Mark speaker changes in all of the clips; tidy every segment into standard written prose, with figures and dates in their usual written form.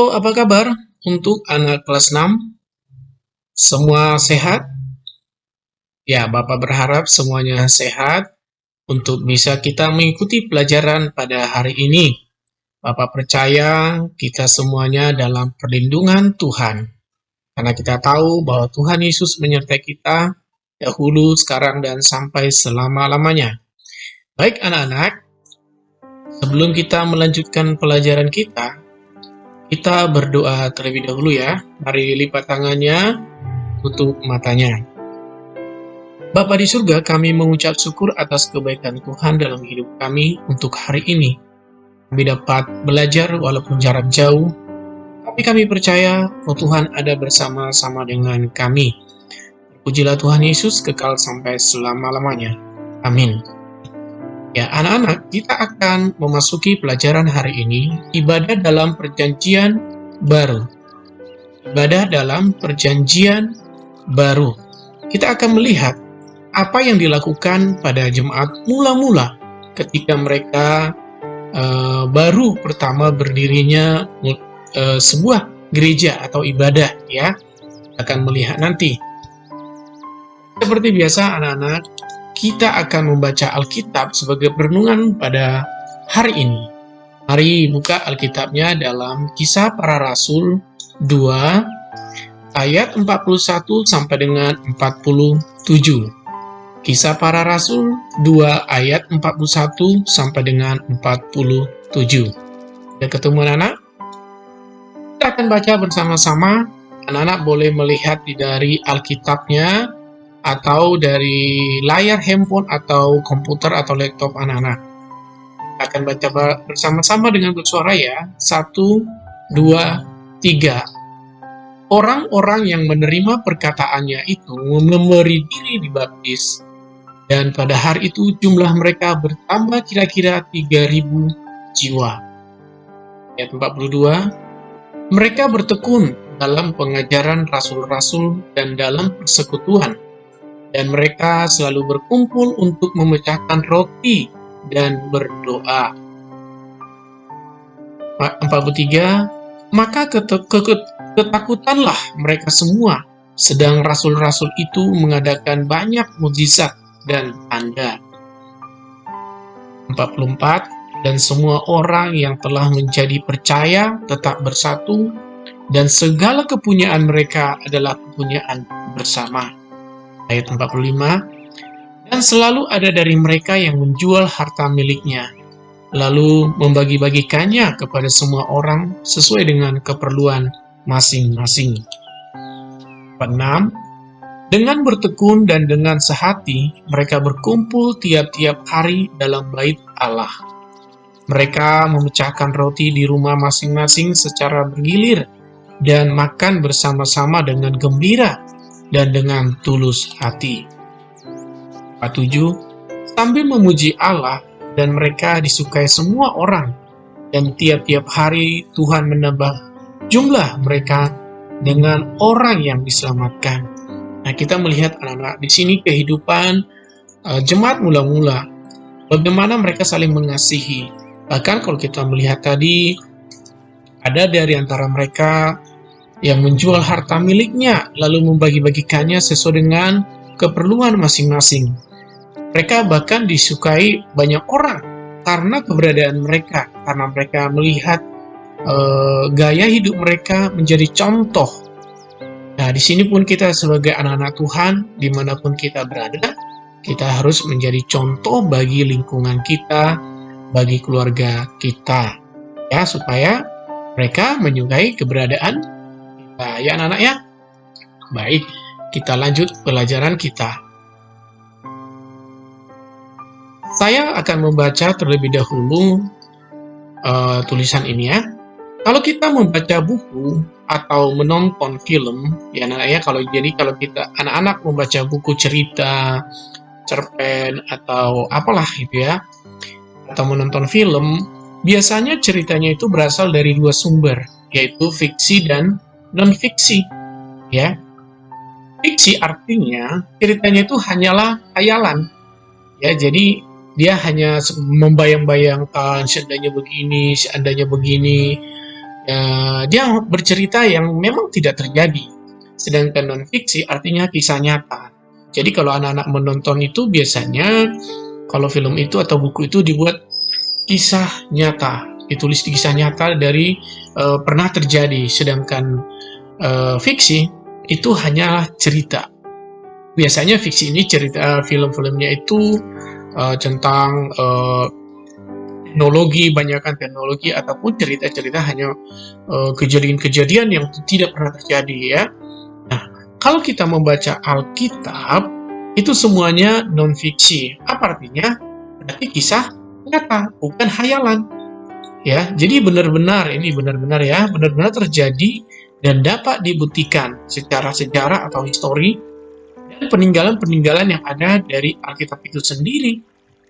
Speaker 1: Halo, apa kabar untuk anak kelas 6? Semua sehat? Ya, Bapak berharap semuanya sehat untuk bisa kita mengikuti pelajaran pada hari ini. Bapak percaya kita semuanya dalam perlindungan Tuhan. Karena kita tahu bahwa Tuhan Yesus menyertai kita dahulu, sekarang, dan sampai selama-lamanya. Baik anak-anak, sebelum kita melanjutkan pelajaran kita berdoa terlebih dahulu ya. Mari lipat tangannya, tutup matanya. Bapa di surga, kami mengucap syukur atas kebaikan Tuhan dalam hidup kami untuk hari ini. Kami dapat belajar walaupun jarak jauh, tapi kami percaya bahwa Tuhan ada bersama-sama dengan kami. Pujilah Tuhan Yesus kekal sampai selama-lamanya. Amin. Ya, anak-anak, kita akan memasuki pelajaran hari ini, ibadah dalam perjanjian baru. Ibadah dalam perjanjian baru. Kita akan melihat apa yang dilakukan pada jemaat mula-mula ketika mereka baru pertama berdirinya sebuah gereja atau ibadah, ya. Kita akan melihat nanti. Seperti biasa anak-anak, kita akan membaca Alkitab sebagai perenungan pada hari ini. Mari buka Alkitabnya dalam Kisah Para Rasul 2 ayat 41 sampai dengan 47. Kisah Para Rasul 2 ayat 41 sampai dengan 47. Sudah ketemu anak-anak? Kita akan baca bersama-sama. Anak-anak boleh melihat dari Alkitabnya atau dari layar handphone atau komputer atau laptop anak-anak. Kita akan baca bersama-sama dengan bersuara ya. 1, 2, 3. Orang-orang yang menerima perkataannya itu memberi diri dibaptis, dan pada hari itu jumlah mereka bertambah kira-kira 3.000 jiwa. Ayat 42. Mereka bertekun dalam pengajaran rasul-rasul dan dalam persekutuan, dan mereka selalu berkumpul untuk memecahkan roti dan berdoa. 43. Maka ketakutanlah mereka semua, sedang rasul-rasul itu mengadakan banyak mukjizat dan tanda. 44. Dan semua orang yang telah menjadi percaya tetap bersatu, dan segala kepunyaan mereka adalah kepunyaan bersama. Ayat 45. Dan selalu ada dari mereka yang menjual harta miliknya, lalu membagi-bagikannya kepada semua orang sesuai dengan keperluan masing-masing. 46. Dengan bertekun dan dengan sehati, mereka berkumpul tiap-tiap hari dalam bait Allah. Mereka memecahkan roti di rumah masing-masing secara bergilir dan makan bersama-sama dengan gembira dan dengan tulus hati. 47. Sambil memuji Allah, dan mereka disukai semua orang, dan tiap-tiap hari Tuhan menambah jumlah mereka dengan orang yang diselamatkan. Nah, kita melihat anak-anak di sini kehidupan jemaat mula-mula, bagaimana mereka saling mengasihi. Bahkan kalau kita melihat tadi, ada dari antara mereka yang menjual harta miliknya, lalu membagi-bagikannya sesuai dengan keperluan masing-masing. Mereka bahkan disukai banyak orang karena keberadaan mereka, karena mereka melihat gaya hidup mereka menjadi contoh. Nah, di sini pun kita sebagai anak-anak Tuhan, dimanapun kita berada, kita harus menjadi contoh bagi lingkungan kita, bagi keluarga kita, ya, supaya mereka menyukai keberadaan kita, ya anak-anak ya. Baik, kita lanjut pelajaran kita. Saya akan membaca terlebih dahulu tulisan ini ya. Kalau kita membaca buku atau menonton film, ya anak-anak ya, kalau kita anak-anak membaca buku cerita, cerpen atau apalah gitu ya, atau menonton film, biasanya ceritanya itu berasal dari dua sumber, yaitu fiksi dan non-fiksi, ya. Fiksi artinya ceritanya itu hanyalah khayalan, ya. Jadi dia hanya membayang-bayangkan seandainya begini, Dia bercerita yang memang tidak terjadi. Sedangkan non-fiksi artinya kisah nyata. Jadi kalau anak-anak menonton itu biasanya kalau film itu atau buku itu dibuat kisah nyata, ditulis di kisah nyata dari pernah terjadi. Sedangkan fiksi itu hanyalah cerita. Biasanya fiksi ini cerita film-filmnya itu tentang teknologi, banyakkan teknologi ataupun cerita-cerita hanya kejadian-kejadian yang tidak pernah terjadi ya. Nah, kalau kita membaca Alkitab itu semuanya non-fiksi. Apa artinya? Berarti kisah nyata, bukan hayalan. Ya, jadi benar-benar ya, benar-benar terjadi dan dapat dibuktikan secara sejarah atau histori dan peninggalan-peninggalan yang ada dari Alkitab itu sendiri.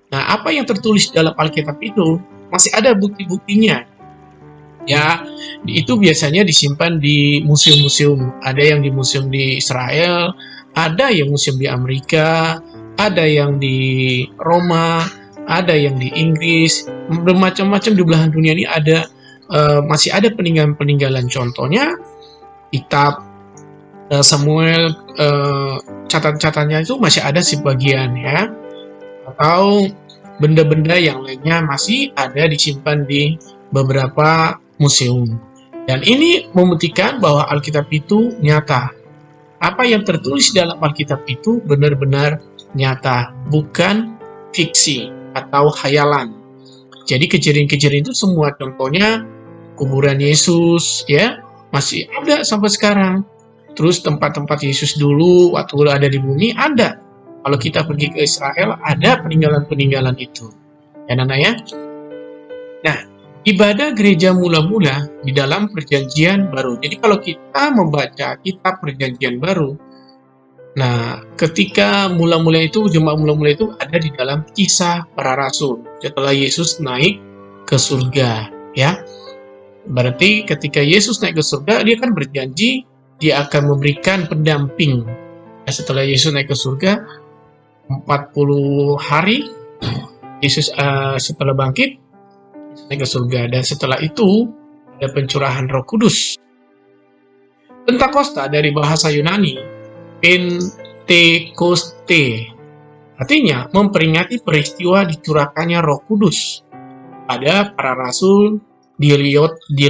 Speaker 1: Nah, apa yang tertulis dalam Alkitab itu masih ada bukti-buktinya. Ya, itu biasanya disimpan di museum-museum. Ada yang di museum di Israel, ada yang museum di Amerika, ada yang di Roma, ada yang di Inggris, bermacam-macam di belahan dunia ini ada masih ada peninggalan-peninggalan. Contohnya kitab Samuel, catatan-catatannya itu masih ada sebagian ya, atau benda-benda yang lainnya masih ada disimpan di beberapa museum. Dan ini membuktikan bahwa Alkitab itu nyata. Apa yang tertulis dalam Alkitab itu benar-benar nyata, bukan fiksi atau khayalan. Jadi kejadian-kejadian itu semua, contohnya kuburan Yesus ya masih ada sampai sekarang. Terus tempat-tempat Yesus dulu waktu ada di bumi ada. Kalau kita pergi ke Israel ada peninggalan-peninggalan itu. Ya Nana ya. Nah, ibadah gereja mula-mula di dalam Perjanjian Baru. Jadi kalau kita membaca kitab Perjanjian Baru, nah ketika mula-mula itu, jemaat mula-mula itu ada di dalam Kisah Para Rasul setelah Yesus naik ke surga, ya. Berarti ketika Yesus naik ke surga, dia kan berjanji dia akan memberikan pendamping. Nah, setelah Yesus naik ke surga 40 hari, Yesus setelah bangkit naik ke surga, dan setelah itu ada pencurahan Roh Kudus. Pentakosta dari bahasa Yunani Pentekoste, artinya memperingati peristiwa dicurahkannya Roh Kudus pada para rasul di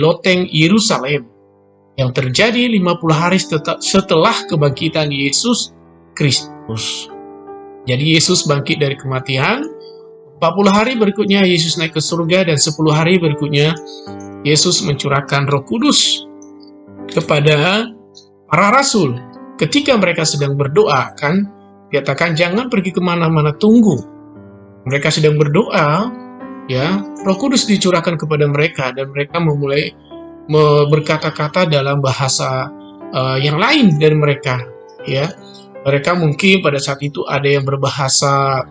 Speaker 1: loteng Yerusalem yang terjadi 50 hari setelah kebangkitan Yesus Kristus. Jadi Yesus bangkit dari kematian, 40 hari berikutnya Yesus naik ke surga, dan 10 hari berikutnya Yesus mencurahkan Roh Kudus kepada para rasul. Ketika mereka sedang berdoa, kan dikatakan jangan pergi kemana-mana, tunggu. Mereka sedang berdoa, ya, Roh Kudus dicurahkan kepada mereka dan mereka memulai berkata-kata dalam bahasa yang lain dari mereka, ya. Mereka mungkin pada saat itu ada yang berbahasa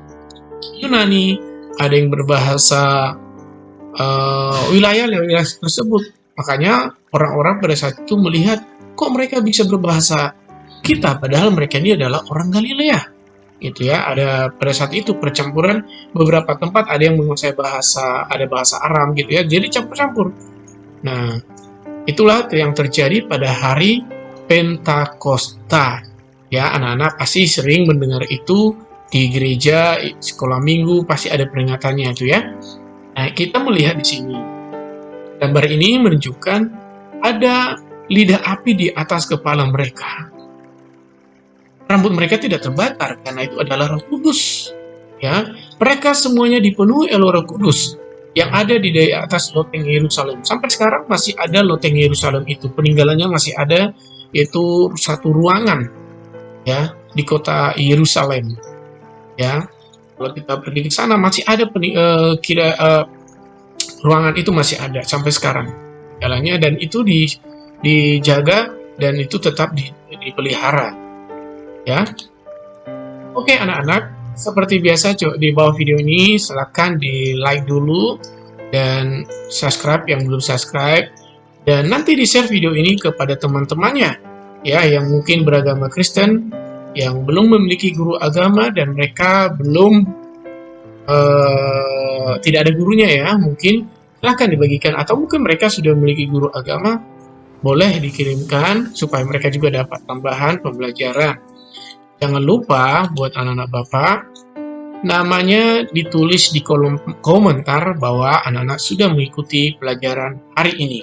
Speaker 1: Yunani, ada yang berbahasa wilayah tersebut. Makanya orang-orang pada saat itu melihat, kok mereka bisa berbahasa kita, padahal mereka ini adalah orang Galilea. Gitu ya, ada pada saat itu percampuran beberapa tempat, ada yang menguasai bahasa, ada bahasa Aram gitu ya, jadi campur-campur. Nah, itulah yang terjadi pada hari Pentakosta. Ya, anak-anak pasti sering mendengar itu di gereja, sekolah minggu pasti ada peringatannya itu ya. Nah, kita melihat di sini gambar ini menunjukkan ada lidah api di atas kepala mereka. Rambut mereka tidak terbakar karena itu adalah Roh Kudus. Ya, mereka semuanya dipenuhi oleh Roh Kudus yang ada di atas loteng Yerusalem. Sampai sekarang masih ada loteng Yerusalem itu, peninggalannya masih ada, yaitu satu ruangan ya di kota Yerusalem. Ya, kalau kita pergi ke sana masih ada ruangan itu masih ada sampai sekarang jalannya, dan itu dijaga dan itu tetap dipelihara. Ya, oke anak-anak, seperti biasa di bawah video ini silahkan di like dulu dan subscribe yang belum subscribe, dan nanti di share video ini kepada teman-temannya ya yang mungkin beragama Kristen, yang belum memiliki guru agama dan mereka belum tidak ada gurunya ya, mungkin silahkan dibagikan. Atau mungkin mereka sudah memiliki guru agama, boleh dikirimkan supaya mereka juga dapat tambahan pembelajaran. Jangan lupa buat anak-anak Bapak, namanya ditulis di kolom komentar bahwa anak-anak sudah mengikuti pelajaran hari ini.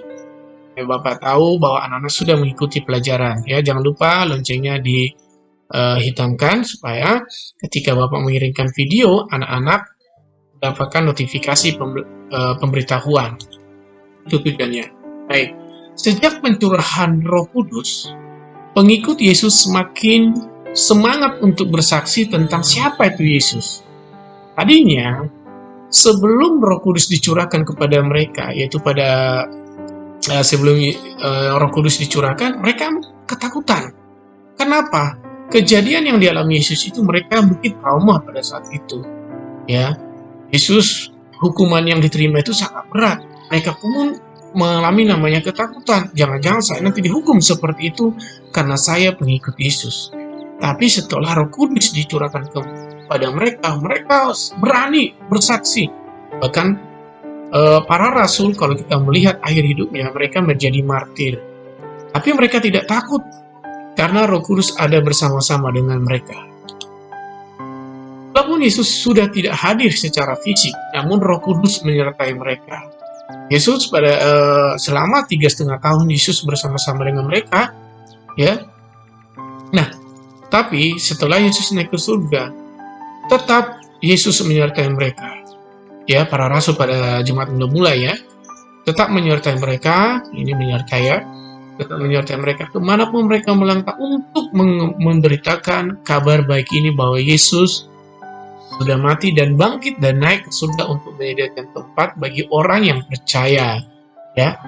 Speaker 1: Bapak tahu bahwa anak-anak sudah mengikuti pelajaran. Ya, jangan lupa loncengnya dihitamkan supaya ketika Bapak mengirimkan video, anak-anak mendapatkan notifikasi pemberitahuan. Itu tujuannya. Baik, sejak pencurahan Roh Kudus, pengikut Yesus semakin semangat untuk bersaksi tentang siapa itu Yesus. Tadinya, sebelum Roh Kudus dicurahkan kepada mereka, yaitu sebelum Roh Kudus dicurahkan, mereka ketakutan. Kenapa? Kejadian yang dialami Yesus itu mereka mungkin trauma pada saat itu. Ya, Yesus hukuman yang diterima itu sangat berat. Mereka pun mengalami namanya ketakutan. Jangan-jangan saya nanti dihukum seperti itu karena saya pengikut Yesus. Tapi setelah Roh Kudus dicurahkan kepada mereka, mereka berani bersaksi. Bahkan para rasul, kalau kita melihat akhir hidupnya, mereka menjadi martir. Tapi mereka tidak takut, karena Roh Kudus ada bersama-sama dengan mereka. Walaupun Yesus sudah tidak hadir secara fisik, namun Roh Kudus menyertai mereka. Yesus selama 3,5 tahun Yesus bersama-sama dengan mereka, ya. Nah, tapi setelah Yesus naik ke surga, tetap Yesus menyertai mereka. Ya, para rasul pada jemaat mula-mula ya, tetap menyertai mereka, tetap menyertai mereka kemanapun mereka melangkah untuk memberitakan kabar baik ini bahwa Yesus sudah mati dan bangkit dan naik ke surga untuk menyediakan tempat bagi orang yang percaya. Ya,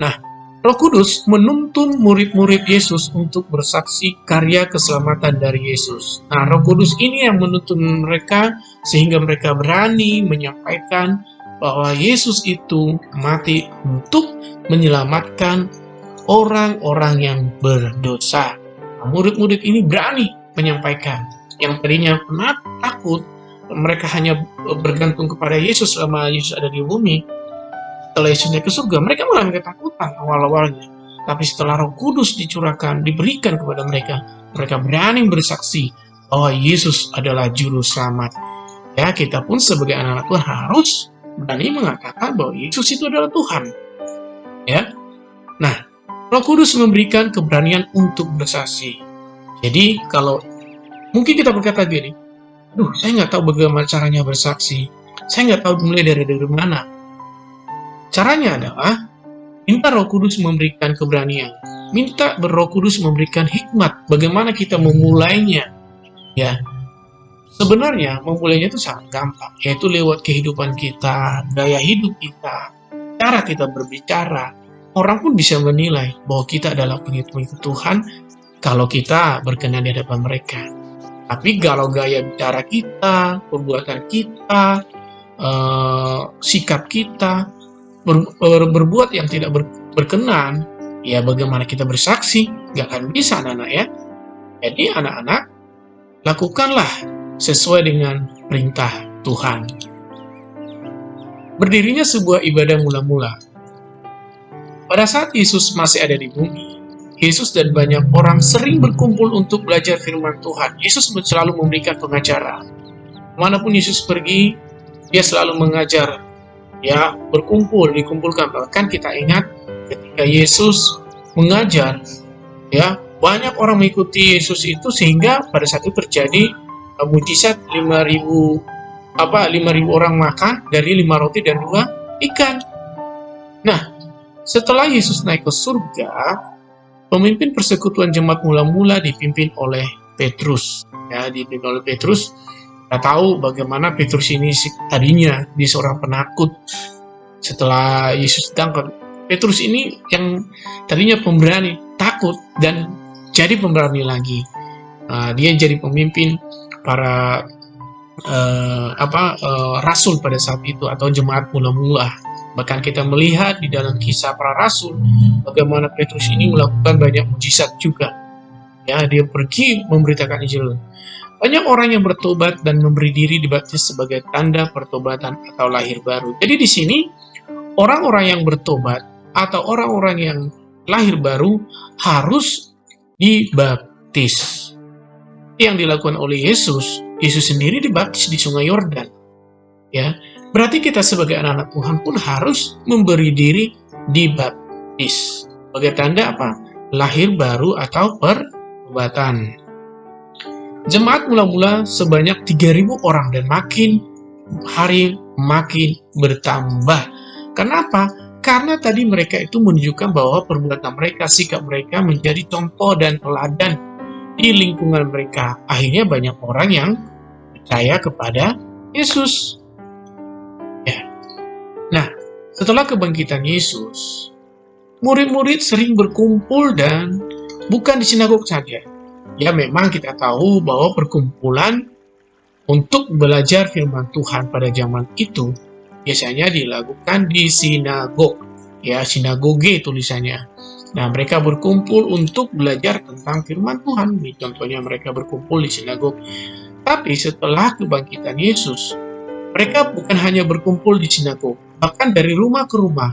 Speaker 1: nah, Roh Kudus menuntun murid-murid Yesus untuk bersaksi karya keselamatan dari Yesus. Nah, Roh Kudus ini yang menuntun mereka sehingga mereka berani menyampaikan bahwa Yesus itu mati untuk menyelamatkan orang-orang yang berdosa. Nah, murid-murid ini berani menyampaikan. Yang tadinya pernah takut, mereka hanya bergantung kepada Yesus selama Yesus ada di bumi. Setelah Yesus naik ke surga, mereka mengalami ketakutan awal-awalnya. Tapi setelah Roh Kudus diberikan kepada mereka, mereka berani bersaksi bahwa Yesus adalah juru selamat. Ya, kita pun sebagai anak-anak Tuhan harus berani mengatakan bahwa Yesus itu adalah Tuhan. Ya, nah, Roh Kudus memberikan keberanian untuk bersaksi. Jadi, kalau mungkin kita berkata gini, saya nggak tahu bagaimana caranya bersaksi. Saya nggak tahu mulai dari mana. Caranya adalah minta Roh Kudus memberikan keberanian. Minta Roh Kudus memberikan hikmat bagaimana kita memulainya. Ya, sebenarnya memulainya itu sangat gampang, yaitu lewat kehidupan kita, gaya hidup kita, cara kita berbicara. Orang pun bisa menilai bahwa kita adalah pengikut Tuhan kalau kita berkenan di hadapan mereka. Tapi kalau gaya bicara kita, perbuatan kita, sikap kita, berbuat yang tidak berkenan, ya bagaimana kita bersaksi? Gak akan bisa anak-anak ya. Jadi anak-anak, lakukanlah sesuai dengan perintah Tuhan. Berdirinya sebuah ibadah mula-mula. Pada saat Yesus masih ada di bumi, Yesus dan banyak orang sering berkumpul untuk belajar firman Tuhan. Yesus selalu memberikan pengajaran. Manapun Yesus pergi, dia selalu mengajar. Ya, dikumpulkan. Bahkan kita ingat ketika Yesus mengajar, ya, banyak orang mengikuti Yesus itu sehingga pada saat itu terjadi mujizat 5.000 orang makan dari 5 roti dan 2 ikan. Nah, setelah Yesus naik ke surga, pemimpin persekutuan jemaat mula-mula dipimpin oleh Petrus. Ya, dipimpin oleh Petrus. Kita tahu bagaimana Petrus ini tadinya dia seorang penakut. Setelah Yesus ditangkap, Petrus ini yang tadinya pemberani, takut dan jadi pemberani lagi. Dia jadi pemimpin para rasul pada saat itu atau jemaat mula-mula. Bahkan kita melihat di dalam kisah para rasul bagaimana Petrus ini melakukan banyak mujizat juga. Ya, dia pergi memberitakan Injil. Banyak orang yang bertobat dan memberi diri dibaptis sebagai tanda pertobatan atau lahir baru. Jadi di sini orang-orang yang bertobat atau orang-orang yang lahir baru harus dibaptis. Yang dilakukan oleh Yesus, Yesus sendiri dibaptis di Sungai Yordan. Ya, berarti kita sebagai anak-anak Tuhan pun harus memberi diri dibaptis. Sebagai tanda apa? Lahir baru atau pertobatan. Jemaat mula-mula sebanyak 3.000 orang dan makin hari makin bertambah. Kenapa? Karena tadi mereka itu menunjukkan bahwa perbuatan mereka, sikap mereka menjadi contoh dan teladan di lingkungan mereka. Akhirnya banyak orang yang percaya kepada Yesus. Ya. Nah, setelah kebangkitan Yesus, murid-murid sering berkumpul dan bukan di sinagog saja. Ya, memang kita tahu bahwa perkumpulan untuk belajar firman Tuhan pada zaman itu biasanya dilakukan di sinagog, ya, sinagoge tulisannya. Nah, mereka berkumpul untuk belajar tentang firman Tuhan. Ini contohnya mereka berkumpul di sinagog. Tapi setelah kebangkitan Yesus, mereka bukan hanya berkumpul di sinagog, bahkan dari rumah ke rumah,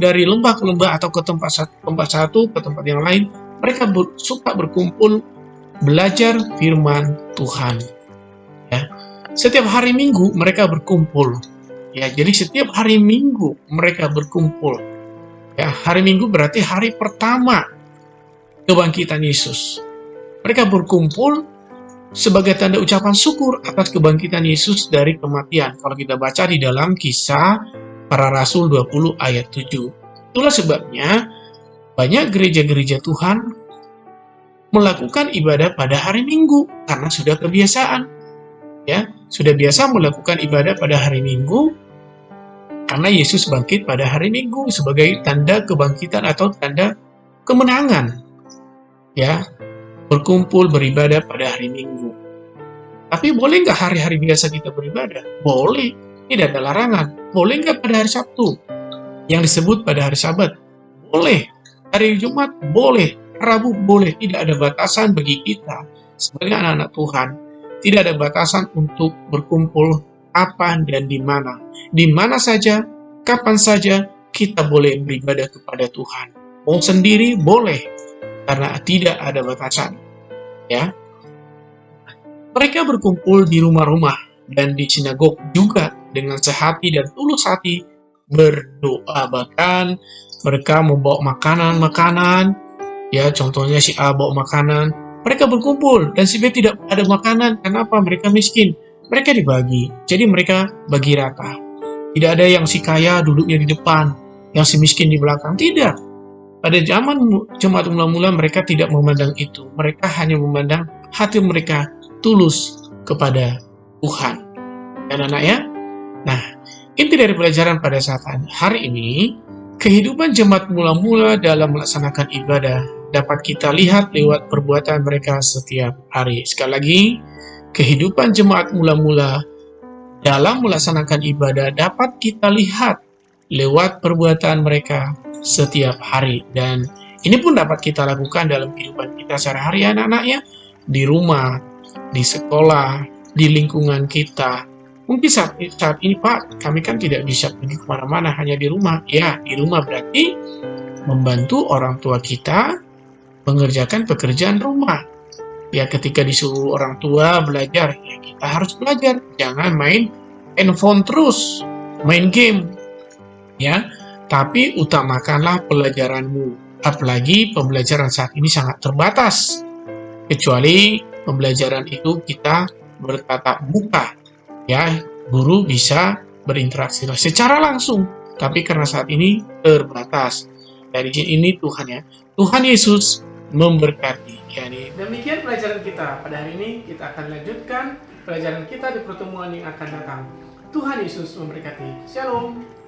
Speaker 1: dari lembah ke lembah atau ke tempat satu ke tempat yang lain, mereka suka berkumpul belajar firman Tuhan. Ya, setiap hari Minggu mereka berkumpul. Ya, jadi setiap hari Minggu mereka berkumpul. Ya, hari Minggu berarti hari pertama kebangkitan Yesus. Mereka berkumpul sebagai tanda ucapan syukur atas kebangkitan Yesus dari kematian. Kalau kita baca di dalam Kisah Para Rasul 20 ayat 7. Itulah sebabnya banyak gereja-gereja Tuhan melakukan ibadah pada hari Minggu karena sudah kebiasaan. Ya, sudah biasa melakukan ibadah pada hari Minggu karena Yesus bangkit pada hari Minggu sebagai tanda kebangkitan atau tanda kemenangan. Ya, berkumpul beribadah pada hari Minggu. Tapi boleh nggak hari-hari biasa kita beribadah? Boleh, tidak ada larangan. Boleh nggak pada hari Sabtu yang disebut pada hari Sabat? Boleh. Hari Jumat? Boleh. Rabu? Boleh. Tidak ada batasan bagi kita sebagai anak-anak Tuhan. Tidak ada batasan untuk berkumpul kapan dan di mana. Di mana saja, kapan saja kita boleh beribadah kepada Tuhan. Mau sendiri boleh, karena tidak ada batasan. Ya, mereka berkumpul di rumah-rumah dan di sinagog juga dengan sehati dan tulus hati berdoa. Bahkan mereka membawa makanan-makanan. Ya, contohnya si A bawa makanan. Mereka berkumpul dan si B tidak ada makanan. Kenapa? Mereka miskin. Mereka dibagi. Jadi mereka bagi rata. Tidak ada yang si kaya duduknya di depan, yang si miskin di belakang. Tidak. Pada zaman jemaat mula-mula mereka tidak memandang itu. Mereka hanya memandang hati mereka tulus kepada Tuhan. Dan anak ya. Nah, inti dari pelajaran pada saat hari ini, kehidupan jemaat mula-mula dalam melaksanakan ibadah dapat kita lihat lewat perbuatan mereka setiap hari. Sekali lagi, kehidupan jemaat mula-mula dalam melaksanakan ibadah dapat kita lihat lewat perbuatan mereka setiap hari. Dan ini pun dapat kita lakukan dalam kehidupan kita sehari-hari, anak-anak ya. Di rumah, di sekolah, di lingkungan kita. Mungkin saat ini, Pak, kami kan tidak bisa pergi kemana-mana, hanya di rumah. Ya, di rumah berarti membantu orang tua kita mengerjakan pekerjaan rumah. Ya, ketika disuruh orang tua belajar, ya kita harus belajar. Jangan main handphone terus, main game. Ya, tapi utamakanlah pelajaranmu. Apalagi pembelajaran saat ini sangat terbatas. Kecuali pembelajaran itu kita bertatap muka. Ya, guru bisa berinteraksi secara langsung. Tapi karena saat ini terbatas. Dari ini Tuhan ya. Tuhan Yesus memberkati. Yani, demikian pelajaran kita pada hari ini. Kita akan lanjutkan pelajaran kita di pertemuan yang akan datang. Tuhan Yesus memberkati. Shalom.